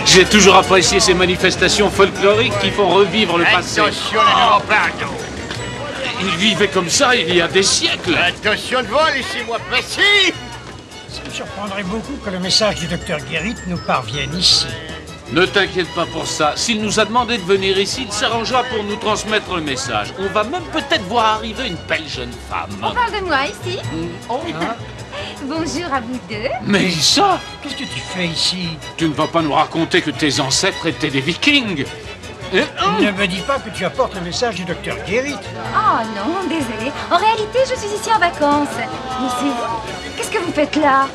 J'ai toujours apprécié ces manifestations folkloriques qui font revivre le passé. Attention, pardon. Ils vivaient comme ça il y a des siècles. Attention devant, laissez-moi passer. Ça me surprendrait beaucoup que le message du docteur Guérit nous parvienne ici. Ne t'inquiète pas pour ça. S'il nous a demandé de venir ici, il s'arrangera pour nous transmettre le message. On va même peut-être voir arriver une belle jeune femme. On parle de moi ici. Oh. Hein? Bonjour à vous deux. Mais ça, Qu'est-ce que tu fais ici? tu ne vas pas nous raconter que tes ancêtres étaient des vikings. Ne me dis pas que tu apportes le message du docteur Guérit. Oh non, désolé. En réalité, je suis ici en vacances. Mais c'est vous. Qu'est-ce que vous faites là?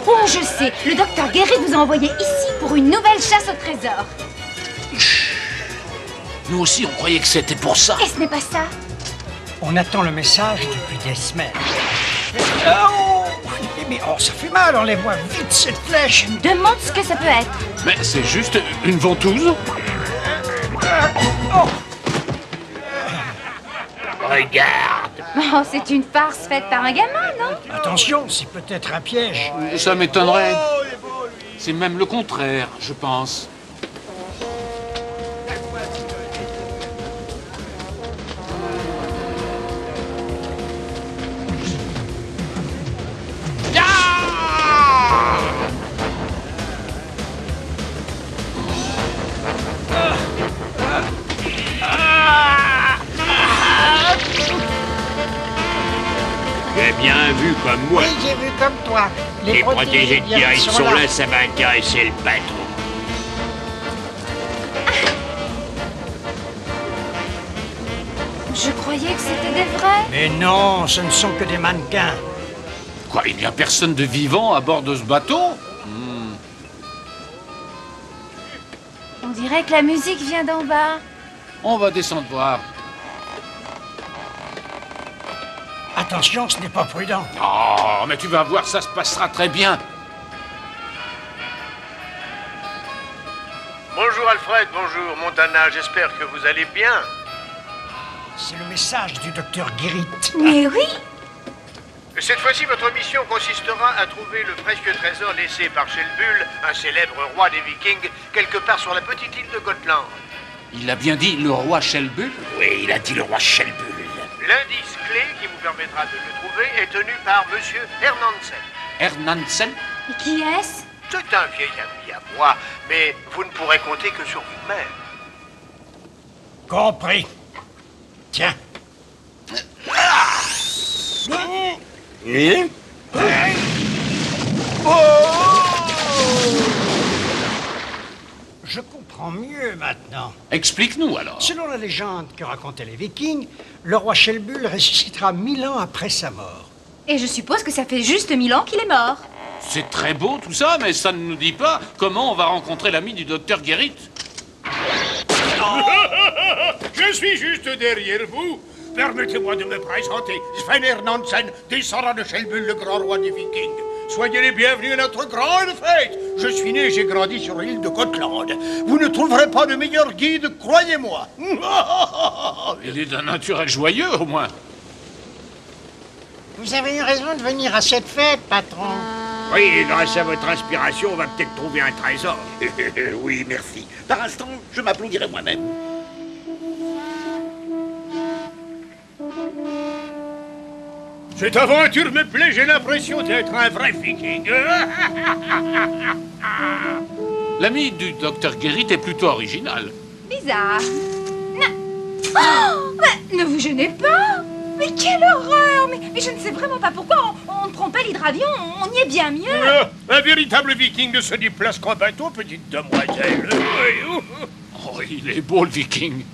Oh, je sais. Le docteur Guérit vous a envoyé ici pour une nouvelle chasse au trésor. Nous aussi, on croyait que c'était pour ça. Et ce n'est pas ça. On attend le message depuis des semaines. Oh! Mais oh, ça fait mal, enlève-moi vite cette flèche. Je me demande ce que ça peut être. Mais c'est juste une ventouse. Regarde. Oh, c'est une farce faite par un gamin, non? Attention, c'est peut-être un piège. Ça m'étonnerait. C'est même le contraire, je pense. J'ai bien vu comme moi. Oui, j'ai vu comme toi. Les protégés de Guérit sont là, ça va intéresser le patron. Je croyais que c'était des vrais. Mais non, ce ne sont que des mannequins. Quoi, il n'y a personne de vivant à bord de ce bateau? On dirait que la musique vient d'en bas. On va descendre voir. Attention, ce n'est pas prudent. Oh, mais tu vas voir, ça se passera très bien. Bonjour Alfred, bonjour Montana, j'espère que vous allez bien. C'est le message du docteur Guérit. Mais oui. Cette fois-ci, votre mission consistera à trouver le précieux trésor laissé par Shelbull, un célèbre roi des Vikings, quelque part sur la petite île de Gotland. Il a bien dit le roi Shelbull? Oui, il a dit le roi Shelbull. L'indice clé qui vous permettra de le trouver est tenu par Monsieur Hernansen. Hernansen? Et qui est-ce? C'est un vieil ami à moi, mais vous ne pourrez compter que sur vous-même. Compris. Tiens. Et Je comprends mieux maintenant. Explique-nous alors. Selon la légende que racontaient les Vikings, le roi Shelbull ressuscitera 1000 ans après sa mort. Et je suppose que ça fait juste 1000 ans qu'il est mort. C'est très beau tout ça, mais ça ne nous dit pas comment on va rencontrer l'ami du docteur Guérit. Je suis juste derrière vous. Permettez-moi de me présenter. Sven Hernansen, descendant de Shelbull, le grand roi des Vikings. Soyez les bienvenus à notre grande fête. Je suis né et j'ai grandi sur l'île de Gotland. Vous ne trouverez pas de meilleur guide, croyez-moi. Il est d'un naturel joyeux, au moins. Vous avez eu raison de venir à cette fête, patron. oui, grâce à votre inspiration, on va peut-être trouver un trésor. Oui, merci. Par instant, je m'applaudirai moi-même. Cette aventure me plaît, j'ai l'impression d'être un vrai viking. L'ami du docteur Guérit est plutôt original. Bizarre. Non. Oh, mais ne vous gênez pas. Mais quelle horreur. Mais je ne sais vraiment pas pourquoi on ne prend pas l'hydravion. On y est bien mieux. Un véritable viking ne se déplace qu'en bateau, petite demoiselle. Oh, il est beau, le viking.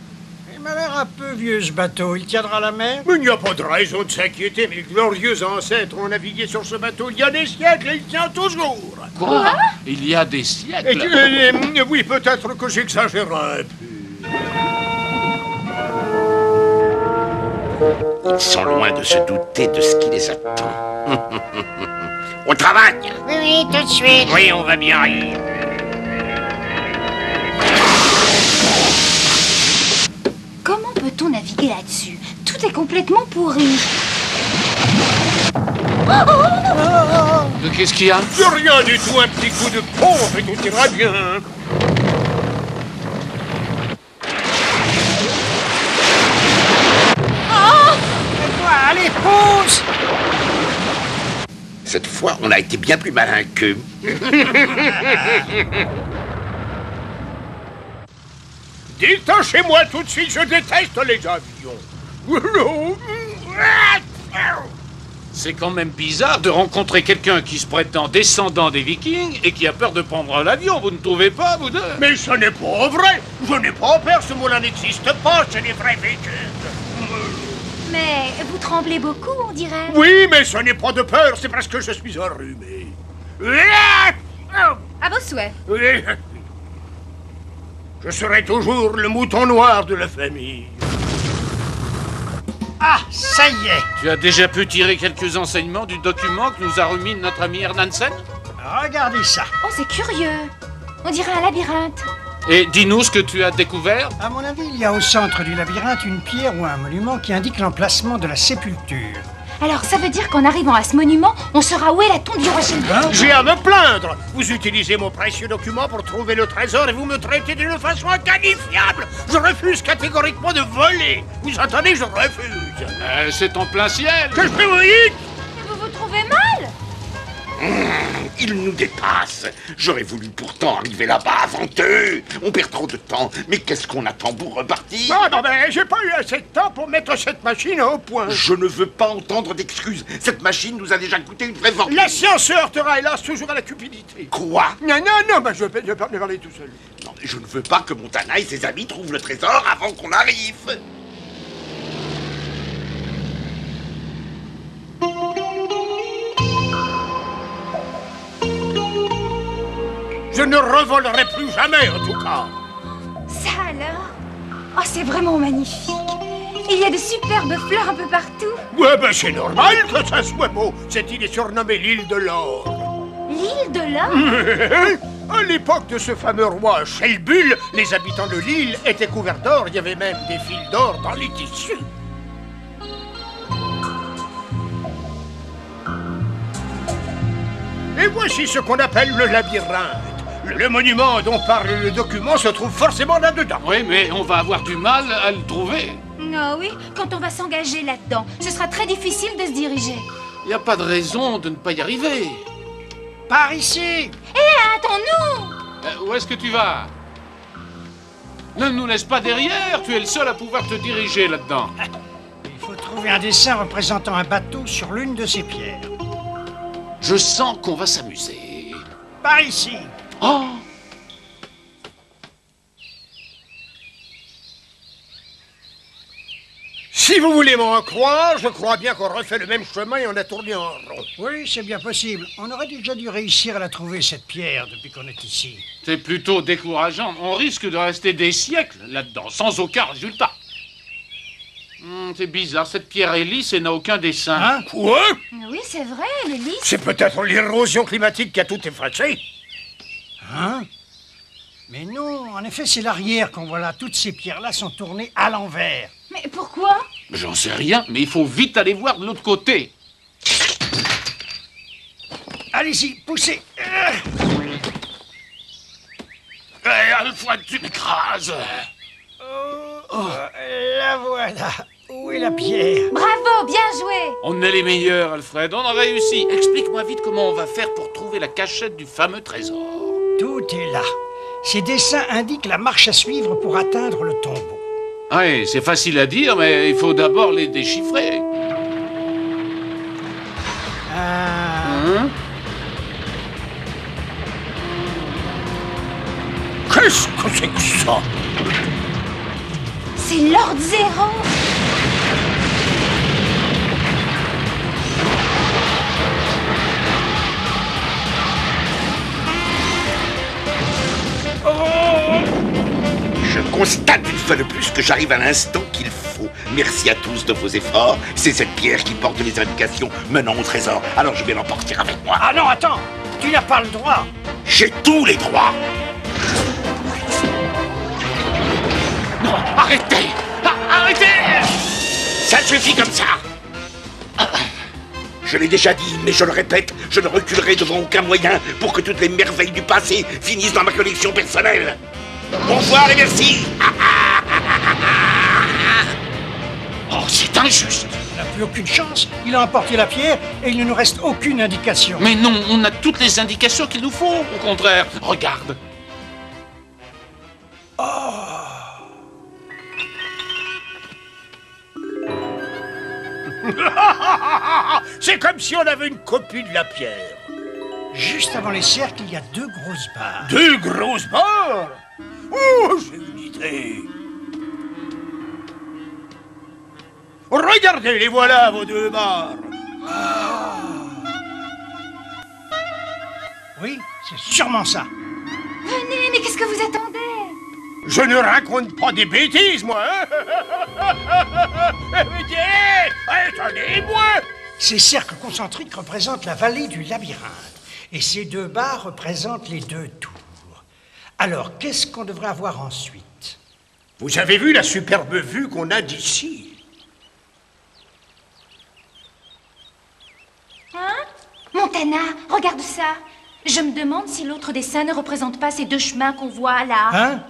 Il m'a l'air un peu vieux, ce bateau. Il tiendra la mer? Mais il n'y a pas de raison de s'inquiéter. Mes glorieux ancêtres ont navigué sur ce bateau il y a des siècles et il tient toujours. Quoi? Il y a des siècles. Oui, peut-être que j'exagère un peu. Ils sont loin de se douter de ce qui les attend. On travaille. Oui, tout de suite. Oui, on va bien rire. Comment peut-on naviguer là-dessus? Tout est complètement pourri. Qu'est-ce qu'il y a? Rien du tout, un petit coup de pompe et tout ira bien. Toi, allez, pousse! Cette fois, on a été bien plus malin qu'eux. Dites-en chez moi tout de suite, je déteste les avions. C'est quand même bizarre de rencontrer quelqu'un qui se prétend descendant des Vikings et qui a peur de prendre l'avion, vous ne trouvez pas, vous deux? Mais ce n'est pas vrai. Je n'ai pas peur, ce mot-là n'existe pas chez les vrais Vikings. Mais vous tremblez beaucoup, on dirait. Oui, mais ce n'est pas de peur, c'est parce que je suis enrhumé. À vos souhaits. Je serai toujours le mouton noir de la famille. Ah, ça y est. Tu as déjà pu tirer quelques enseignements du document que nous a remis notre ami Hernansen? Regardez ça. Oh, c'est curieux. On dirait un labyrinthe. Et dis-nous ce que tu as découvert. À mon avis, il y a au centre du labyrinthe une pierre ou un monument qui indique l'emplacement de la sépulture. Alors, ça veut dire qu'en arrivant à ce monument, on saura où est la tombe du roi Shelby. J'ai à me plaindre. Vous utilisez mon précieux document pour trouver le trésor et vous me traitez d'une façon inqualifiable. Je refuse catégoriquement de voler. Vous entendez, je refuse. C'est en plein ciel. Que je peux vous dire? Et vous vous trouvez mal? Ils nous dépassent. J'aurais voulu pourtant arriver là-bas avant eux. On perd trop de temps. Mais qu'est-ce qu'on attend pour repartir? Non, mais j'ai pas eu assez de temps pour mettre cette machine au point. Je ne veux pas entendre d'excuses. Cette machine nous a déjà coûté une vraie fortune. La science se heurtera, hélas, toujours à la cupidité. Quoi? Non, je vais aller tout seul. Non, mais je ne veux pas que Montana et ses amis trouvent le trésor avant qu'on arrive. Je ne revolerai plus jamais, en tout cas. Ça alors? Oh, c'est vraiment magnifique. Il y a de superbes fleurs un peu partout. Ouais, ben c'est normal que ça soit beau. Cette île est surnommée l'île de l'or. L'île de l'or? À l'époque de ce fameux roi Shelbull, les habitants de l'île étaient couverts d'or. Il y avait même des fils d'or dans les tissus. Et voici ce qu'on appelle le labyrinthe. Le monument dont parle le document se trouve forcément là-dedans. Oui, mais on va avoir du mal à le trouver. Ah oui, quand on va s'engager là-dedans, ce sera très difficile de se diriger. Il n'y a pas de raison de ne pas y arriver. Par ici. Attends-nous! Où est-ce que tu vas? Ne nous laisse pas derrière, tu es le seul à pouvoir te diriger là-dedans. Il faut trouver un dessin représentant un bateau sur l'une de ces pierres. Je sens qu'on va s'amuser. Par ici. Oh! Si vous voulez m'en croire, je crois bien qu'on refait le même chemin et on a tourné en rond. Oui, c'est bien possible. On aurait déjà dû réussir à la trouver, cette pierre, depuis qu'on est ici. C'est plutôt décourageant. On risque de rester des siècles là-dedans, sans aucun résultat. C'est bizarre, cette pierre est lisse et n'a aucun dessin. Hein? Quoi? Oui, c'est vrai, elle est lisse. C'est peut-être l'érosion climatique qui a tout effacé. Hein? Mais non, en effet, c'est l'arrière qu'on voit là. Toutes ces pierres-là sont tournées à l'envers. Mais pourquoi? J'en sais rien, mais il faut vite aller voir de l'autre côté. Allez-y, poussez. Alfred, tu m'écrases. La voilà. Où est la pierre? Bravo, bien joué! On est les meilleurs, Alfred, on a réussi. Explique-moi vite comment on va faire pour trouver la cachette du fameux trésor. Tout est là. Ces dessins indiquent la marche à suivre pour atteindre le tombeau. Oui, c'est facile à dire, mais il faut d'abord les déchiffrer. Qu'est-ce que c'est que ça? C'est Lord Zero! Je constate une fois de plus que j'arrive à l'instant qu'il faut. Merci à tous de vos efforts. C'est cette pierre qui porte les indications menant au trésor. Alors je vais l'emporter avec moi. Ah non, attends, tu n'as pas le droit. J'ai tous les droits. Non, arrêtez! Arrêtez! Ça suffit comme ça. Je l'ai déjà dit, mais je le répète, je ne reculerai devant aucun moyen pour que toutes les merveilles du passé finissent dans ma collection personnelle. Au revoir et merci. Oh, c'est injuste! Il n'a plus aucune chance. Il a emporté la pierre et il ne nous reste aucune indication. Mais non, on a toutes les indications qu'il nous faut, au contraire. Regarde. C'est comme si on avait une copie de la pierre. Juste avant les cercles, il y a 2 grosses barres. 2 grosses barres? Oh, j'ai une idée. Regardez, les voilà, vos 2 barres. Oui, c'est sûrement ça. Venez, mais qu'est-ce que vous attendez? Je ne raconte pas des bêtises, moi, hein? Attendez-moi! Ces cercles concentriques représentent la vallée du labyrinthe. Et ces 2 barres représentent les 2 tours. Alors, qu'est-ce qu'on devrait avoir ensuite? Vous avez vu la superbe vue qu'on a d'ici? Hein? Montana, regarde ça. Je me demande si l'autre dessin ne représente pas ces 2 chemins qu'on voit là. Hein?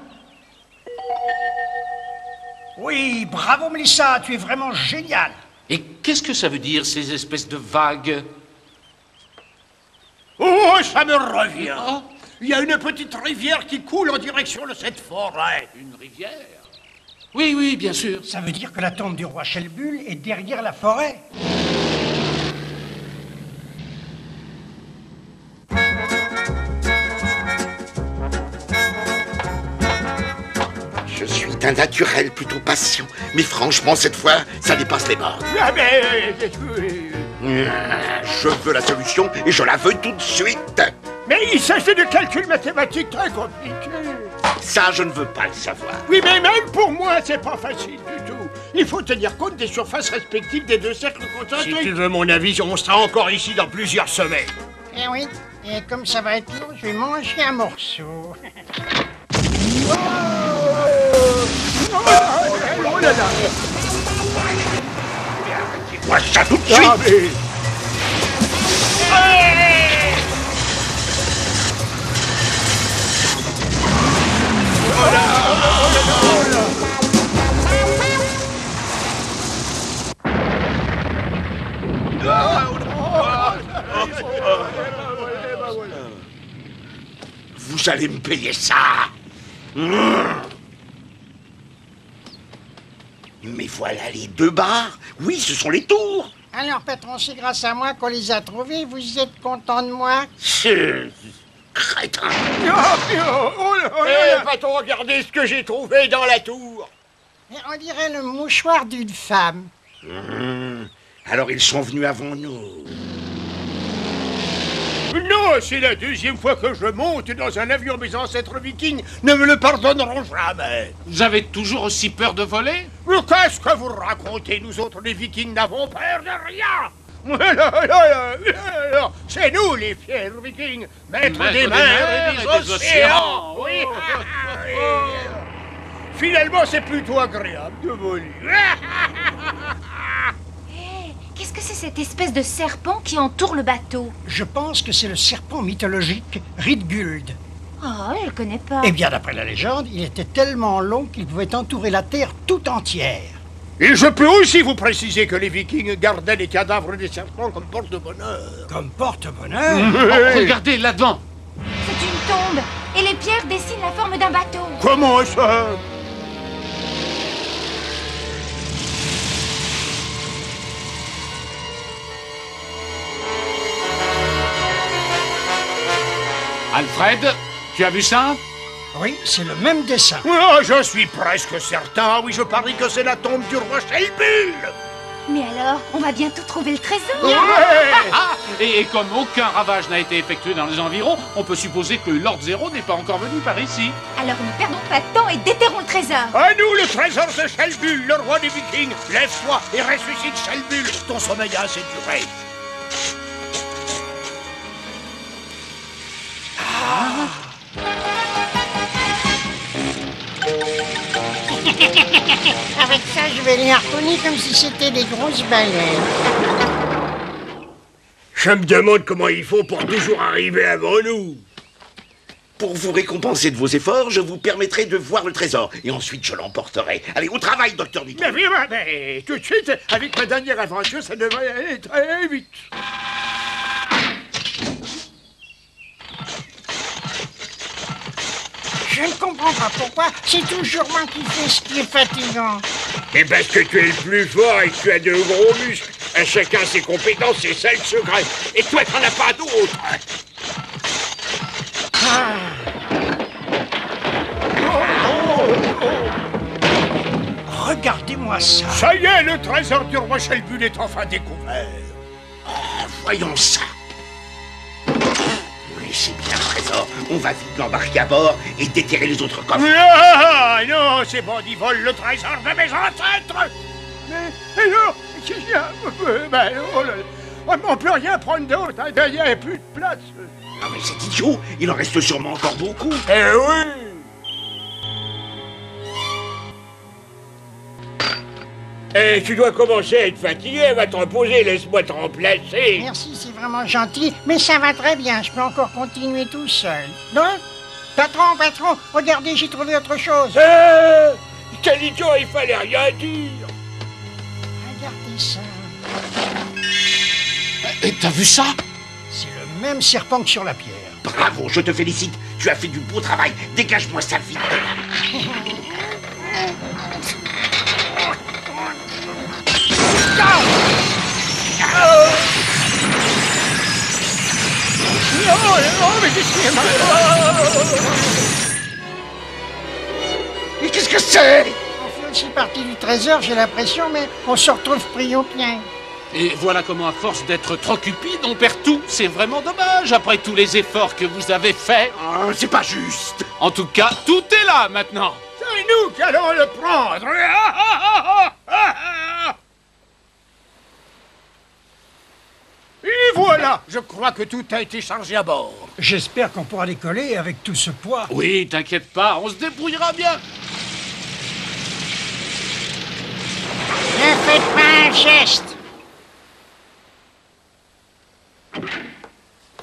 Oui, bravo Melissa, tu es vraiment géniale. Et qu'est-ce que ça veut dire, ces espèces de vagues? Oh, ça me revient! Ah. Il y a une petite rivière qui coule en direction de cette forêt. Une rivière? Oui, oui, bien sûr. Ça veut dire que la tombe du roi Shelbull est derrière la forêt. Je suis d'un naturel plutôt patient, mais franchement, cette fois, ça dépasse les bornes. Ah, mais... Je veux la solution et je la veux tout de suite. Mais il s'agit de calculs mathématiques très compliqués. Ça, je ne veux pas le savoir. Oui, mais même pour moi, c'est pas facile du tout. Il faut tenir compte des surfaces respectives des 2 cercles concentriques. Si tu veux mon avis, on sera encore ici dans plusieurs semaines. Eh oui, et comme ça va être long, je vais manger un morceau. Oh là là! Dis-moi ça tout de suite. Ah, mais... Vous allez me payer ça. Mais voilà les 2 barres. Oui, ce sont les tours. Alors, patron, c'est grâce à moi qu'on les a trouvés. Vous êtes content de moi? Ce crétin. Patron, regardez ce que j'ai trouvé dans la tour. On dirait le mouchoir d'une femme. Alors ils sont venus avant nous. Non, c'est la 2e fois que je monte dans un avion. Mes ancêtres vikings ne me le pardonneront jamais. Vous avez toujours aussi peur de voler? Mais qu'est-ce que vous racontez? Nous autres, les vikings, n'avons peur de rien. C'est nous, les fiers vikings, maîtres des mers et des océans. Oui. Finalement, c'est plutôt agréable de voler. Qu'est-ce que c'est cette espèce de serpent qui entoure le bateau? Je pense que c'est le serpent mythologique Ridguld. Oh, je le connais pas. Eh bien, d'après la légende, il était tellement long qu'il pouvait entourer la terre tout entière. Et je peux aussi vous préciser que les vikings gardaient les cadavres des serpents comme porte-bonheur. Comme porte-bonheur? Oh, regardez, là-devant. C'est une tombe, et les pierres dessinent la forme d'un bateau. Comment ça? Alfred, tu as vu ça? Oui, c'est le même dessin. Oh, je suis presque certain. Oui, je parie que c'est la tombe du roi Shelbull. Mais alors, on va bientôt trouver le trésor. Et comme aucun ravage n'a été effectué dans les environs, on peut supposer que Lord Zero n'est pas encore venu par ici. Alors ne perdons pas de temps et déterrons le trésor. À nous le trésor de Shelbull, le roi des Vikings. Lève-toi et ressuscite Shelbull. Ton sommeil a assez duré. Avec ça, je vais les harponner comme si c'était des grosses baleines. Je me demande comment il faut pour toujours arriver avant nous. Pour vous récompenser de vos efforts, je vous permettrai de voir le trésor. Et ensuite, je l'emporterai. Allez, au travail, docteur Nitro. Mais tout de suite, avec ma dernière aventure, ça devrait aller très vite. Je ne comprends pas pourquoi c'est toujours moi qui fais ce qui est fatigant. Et parce que tu es le plus fort et que tu as de gros muscles. À chacun ses compétences, c'est ça le secret. Et toi, t'en as pas d'autres. Regardez-moi ça. Ça y est, le trésor du roi Shelbull est enfin découvert. Voyons ça. Oui, c'est bien le trésor. On va vite l'embarquer à bord et déterrer les autres coffres. Ah non, ces bandits volent le trésor de mes ancêtres. Mais alors, qu'est-ce qu'il y a? Ben, oh là là, on peut rien prendre d'autre, hein, il n'y a plus de place. Non mais c'est idiot. Il en reste sûrement encore beaucoup. Eh oui. Eh, tu dois commencer à être fatigué. Va te reposer, laisse-moi te remplacer. Merci, c'est vraiment gentil, mais ça va très bien, je peux encore continuer tout seul. Non? Patron, regardez, j'ai trouvé autre chose. Quel idiot, il fallait rien dire. Regardez ça. Et t'as vu ça? C'est le même serpent que sur la pierre. Bravo, je te félicite. Tu as fait du beau travail. Dégage-moi ça vite. Mais qu'est-ce qu'il y a? Mais qu'est-ce que c'est? On fait aussi partie du trésor, j'ai l'impression, mais on se retrouve pris au pied. Et voilà comment, à force d'être trop cupide, on perd tout. C'est vraiment dommage, après tous les efforts que vous avez faits. Oh, c'est pas juste. En tout cas, tout est là maintenant. C'est nous qui allons le prendre. Et voilà, je crois que tout a été chargé à bord. J'espère qu'on pourra décoller avec tout ce poids. Oui, t'inquiète pas, on se débrouillera bien. Ne faites pas un geste.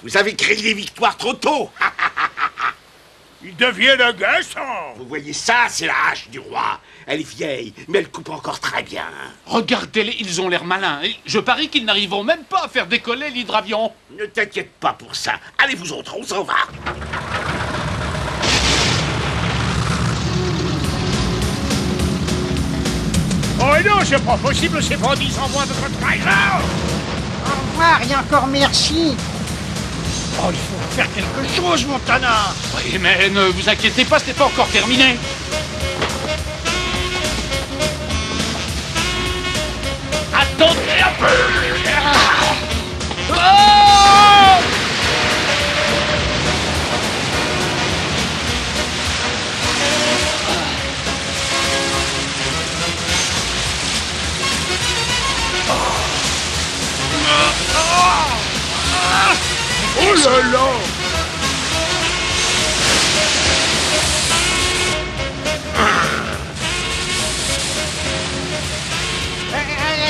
Vous avez crié victoire trop tôt. Ils deviennent agaçants. Vous voyez ça, c'est la hache du roi. Elle est vieille, mais elle coupe encore très bien. Regardez-les, ils ont l'air malins. Et je parie qu'ils n'arriveront même pas à faire décoller l'hydravion. Ne t'inquiète pas pour ça. Allez vous autres, on s'en va. Oh non, c'est pas possible, ces bandits envoient votre trésor. Au revoir et encore merci. Oh, il faut faire quelque chose, Montana. Oui, mais ne vous inquiétez pas, ce n'est pas encore terminé. Attendez un peu. Oh là là.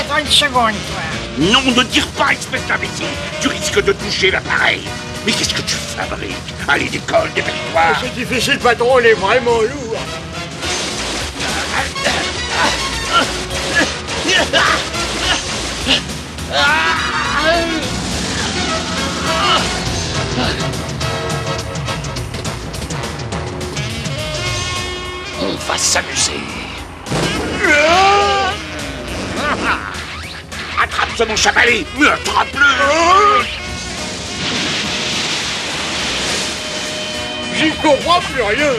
Attends une seconde, toi. Non, ne tire pas, espèce d'imbécile. Tu risques de toucher l'appareil. Mais qu'est-ce que tu fabriques? Allez, décolle, dépêche-toi. C'est difficile, patron, elle est vraiment lourde. On va s'amuser. Attrape ce mon chamalé. Attrape-le. J'y comprends plus rien.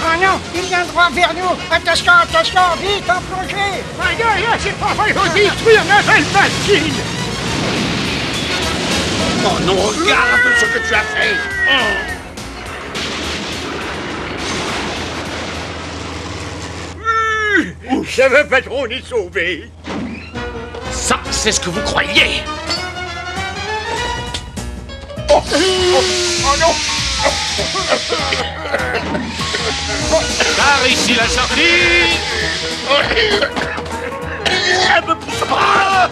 Oh non, il vient droit vers nous. Attention, attention, vite, en plongée. Aïe, aïe, aïe, c'est pas vrai, faut détruire ma belle machine. Oh non, regarde ce que tu as fait. Ça va pas trop les sauver. Ça, c'est ce que vous croyez. Oh non. Par ici la sortie. Me pousse pas.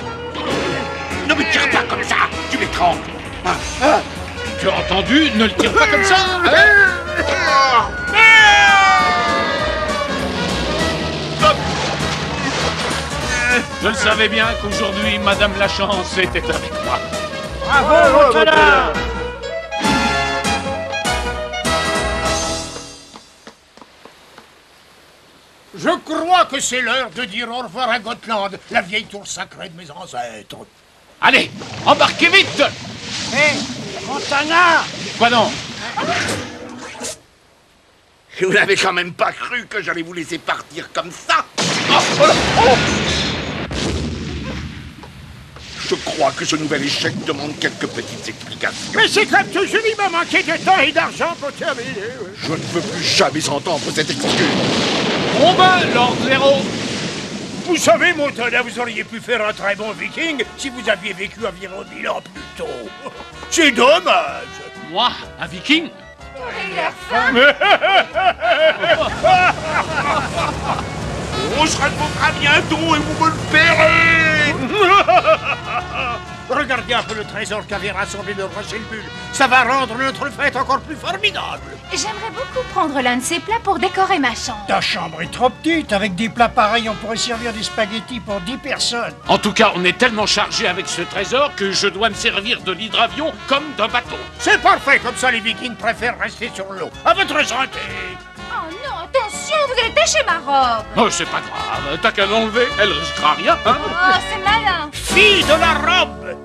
Ne me tire pas comme ça. Tu m'étrangles. Tu as entendu? Ne le tire pas comme ça, hein? Je le savais bien qu'aujourd'hui, Madame Lachance était avec moi. Bravo, votre honneur. Je crois que c'est l'heure de dire au revoir à Gotland, la vieille tour sacrée de mes ancêtres. Allez, embarquez vite! Hé, Montana. Quoi donc? Vous n'avez quand même pas cru que j'allais vous laisser partir comme ça. Oh. Je crois que ce nouvel échec demande quelques petites explications. Mais c'est comme toujours, il m'a manqué de temps et d'argent pour terminer. Je ne veux plus jamais entendre cette excuse. Bon ben, Lord Zero. Vous savez, Montana, vous auriez pu faire un très bon viking si vous aviez vécu environ 1000 ans plus tôt. C'est dommage. Moi, un viking? On se retrouvera bientôt et vous me le paierez. Regardez un peu le trésor qu'avait rassemblé le roi Shelbull. Ça va rendre notre fête encore plus formidable. J'aimerais beaucoup prendre l'un de ces plats pour décorer ma chambre. Ta chambre est trop petite. Avec des plats pareils, on pourrait servir des spaghettis pour 10 personnes. En tout cas, on est tellement chargé avec ce trésor que je dois me servir de l'hydravion comme d'un bateau. C'est parfait, comme ça les vikings préfèrent rester sur l'eau. À votre santé. Oh non, attention, vous allez tacher ma robe. Oh, c'est pas grave, t'as qu'à l'enlever, elle risquera rien, hein? Oh, c'est malin. Fille de la robe,